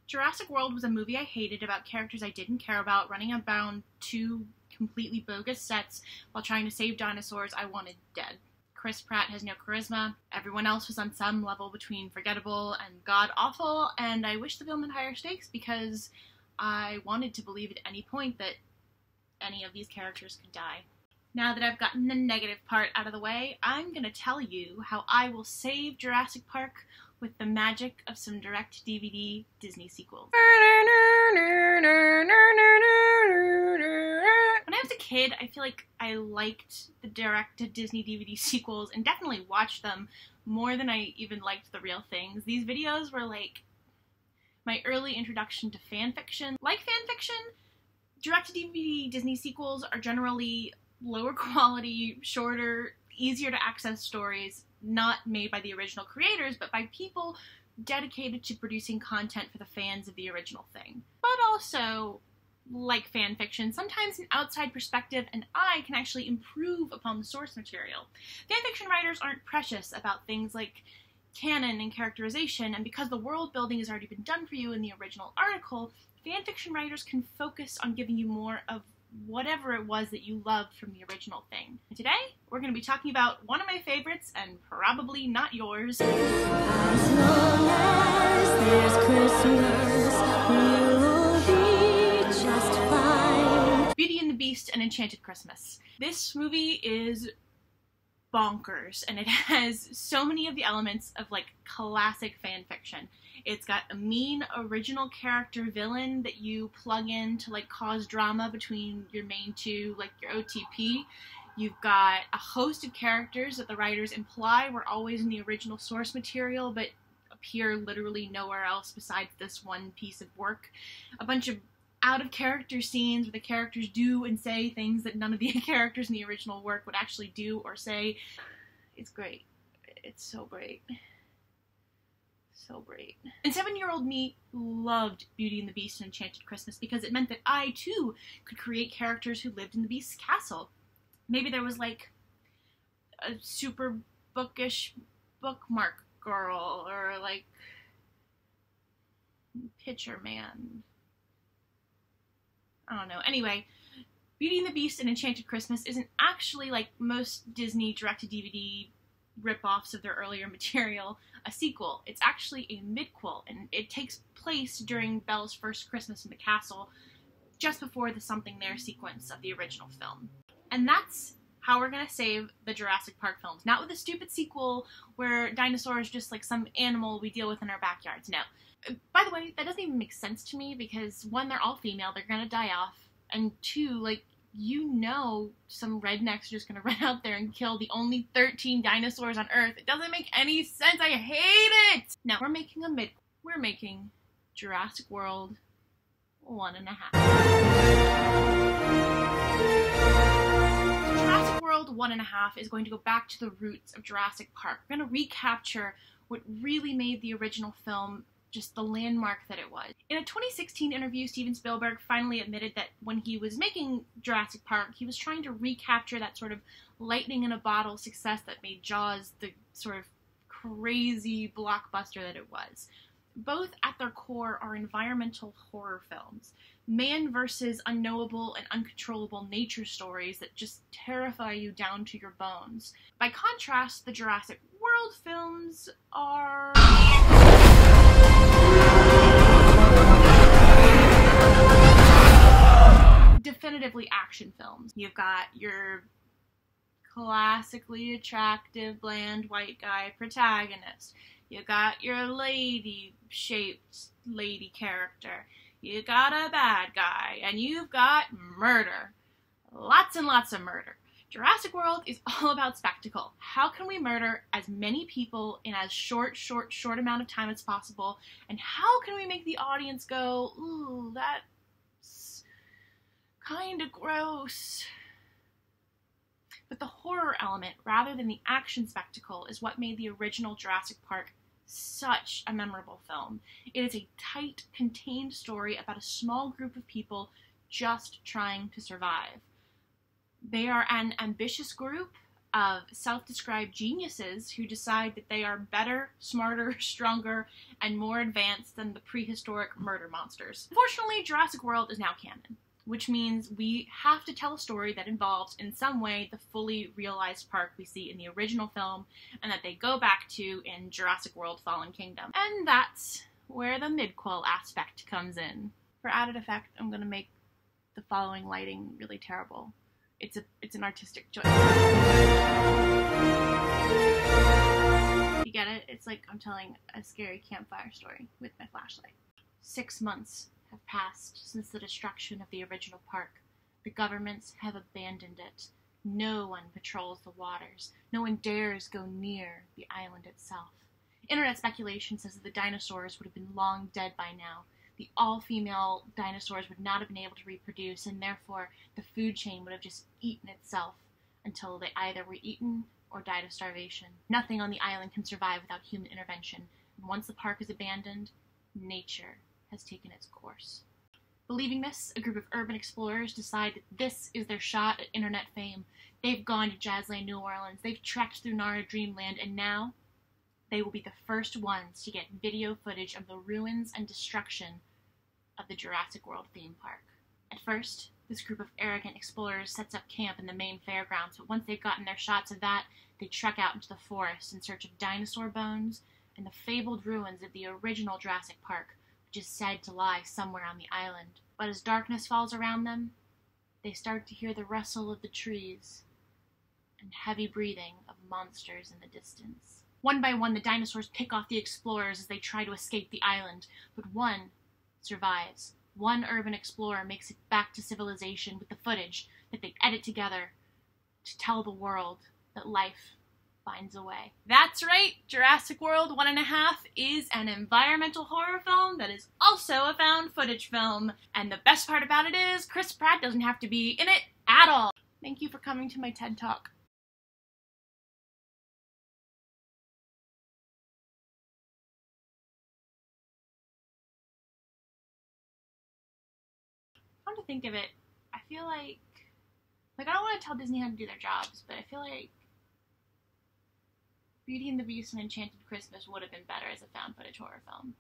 Jurassic World was a movie I hated about characters I didn't care about running around two completely bogus sets while trying to save dinosaurs I wanted dead. Chris Pratt has no charisma, everyone else was on some level between forgettable and god-awful, and I wish the film had higher stakes because I wanted to believe at any point that any of these characters could die. Now that I've gotten the negative part out of the way, I'm gonna tell you how I will save Jurassic Park with the magic of some direct-to-DVD Disney sequels. When I was a kid, I feel like I liked the direct-to-Disney DVD sequels and definitely watched them more than I even liked the real things. These videos were like my early introduction to fan fiction. Like fan fiction, direct-to-DVD Disney sequels are generally lower quality, shorter, easier to access stories, not made by the original creators, but by people dedicated to producing content for the fans of the original thing. But also, like fan fiction, sometimes an outside perspective and eye can actually improve upon the source material. Fanfiction writers aren't precious about things like canon and characterization, and because the world building has already been done for you in the original article, fanfiction writers can focus on giving you more of whatever it was that you loved from the original thing. And today, we're going to be talking about one of my favorites, and probably not yours. As long as there's Christmas, we'll be just fine. Beauty and the Beast and Enchanted Christmas. This movie is bonkers, and it has so many of the elements of like classic fan fiction. It's got a mean original character villain that you plug in to like cause drama between your main two, like your OTP. You've got a host of characters that the writers imply were always in the original source material but appear literally nowhere else besides this one piece of work. A bunch of out-of-character scenes where the characters do and say things that none of the characters in the original work would actually do or say. It's great. It's so great. So great. And 7-year-old me loved Beauty and the Beast and Enchanted Christmas because it meant that I, too, could create characters who lived in the Beast's castle. Maybe there was, like, a super bookish bookmark girl, or, like, Pitcher Man. I don't know. Anyway, Beauty and the Beast and Enchanted Christmas isn't actually, like most Disney direct-to-DVD rip-offs of their earlier material, a sequel. It's actually a midquel, and it takes place during Belle's first Christmas in the castle, just before the Something There sequence of the original film. And that's how we're gonna save the Jurassic Park films. Not with a stupid sequel where dinosaurs just like some animal we deal with in our backyards. No. By the way, that doesn't even make sense to me because one, they're all female, they're gonna die off, and two, like, you know some rednecks are just gonna run out there and kill the only 13 dinosaurs on Earth. It doesn't make any sense. I hate it! Now, we're making a mid. We're making Jurassic World 1.5. Jurassic World 1.5 is going to go back to the roots of Jurassic Park. We're gonna recapture what really made the original film just the landmark that it was. In a 2016 interview, Steven Spielberg finally admitted that when he was making Jurassic Park, he was trying to recapture that sort of lightning in a bottle success that made Jaws the sort of crazy blockbuster that it was. Both at their core are environmental horror films. Man versus unknowable and uncontrollable nature stories that just terrify you down to your bones. By contrast, the Jurassic World films are definitively action films. You've got your classically attractive, bland white guy protagonist. You got your lady-shaped lady character. You got a bad guy. And you've got murder. Lots and lots of murder. Jurassic World is all about spectacle. How can we murder as many people in as short amount of time as possible? And how can we make the audience go, ooh, that's kind of gross? But the horror element, rather than the action spectacle, is what made the original Jurassic Park such a memorable film. It is a tight, contained story about a small group of people just trying to survive. They are an ambitious group, of self-described geniuses who decide that they are better, smarter, stronger, and more advanced than the prehistoric murder monsters. Unfortunately, Jurassic World is now canon, which means we have to tell a story that involves, in some way, the fully realized park we see in the original film, and that they go back to in Jurassic World Fallen Kingdom. And that's where the midquel aspect comes in. For added effect, I'm gonna make the following lighting really terrible. It's an artistic choice. You get it? It's like I'm telling a scary campfire story with my flashlight. 6 months have passed since the destruction of the original park. The governments have abandoned it. No one patrols the waters. No one dares go near the island itself. Internet speculation says that the dinosaurs would have been long dead by now. The all-female dinosaurs would not have been able to reproduce, and therefore the food chain would have just eaten itself until they either were eaten or died of starvation. Nothing on the island can survive without human intervention, and once the park is abandoned, nature has taken its course. Believing this, a group of urban explorers decide that this is their shot at internet fame. They've gone to Jazzland, New Orleans, they've trekked through Nara Dreamland, and now they will be the first ones to get video footage of the ruins and destruction of the Jurassic World theme park. At first, this group of arrogant explorers sets up camp in the main fairgrounds, but once they've gotten their shots of that, they trek out into the forest in search of dinosaur bones and the fabled ruins of the original Jurassic Park, which is said to lie somewhere on the island. But as darkness falls around them, they start to hear the rustle of the trees and heavy breathing of monsters in the distance. One by one, the dinosaurs pick off the explorers as they try to escape the island, but one survives. One urban explorer makes it back to civilization with the footage that they edit together to tell the world that life finds a way. That's right, Jurassic World 1.5 is an environmental horror film that is also a found footage film. And the best part about it is Chris Pratt doesn't have to be in it at all. Thank you for coming to my TED Talk. Come to think of it, I feel like I don't want to tell Disney how to do their jobs, but I feel like Beauty and the Beast and Enchanted Christmas would have been better as a found footage horror film.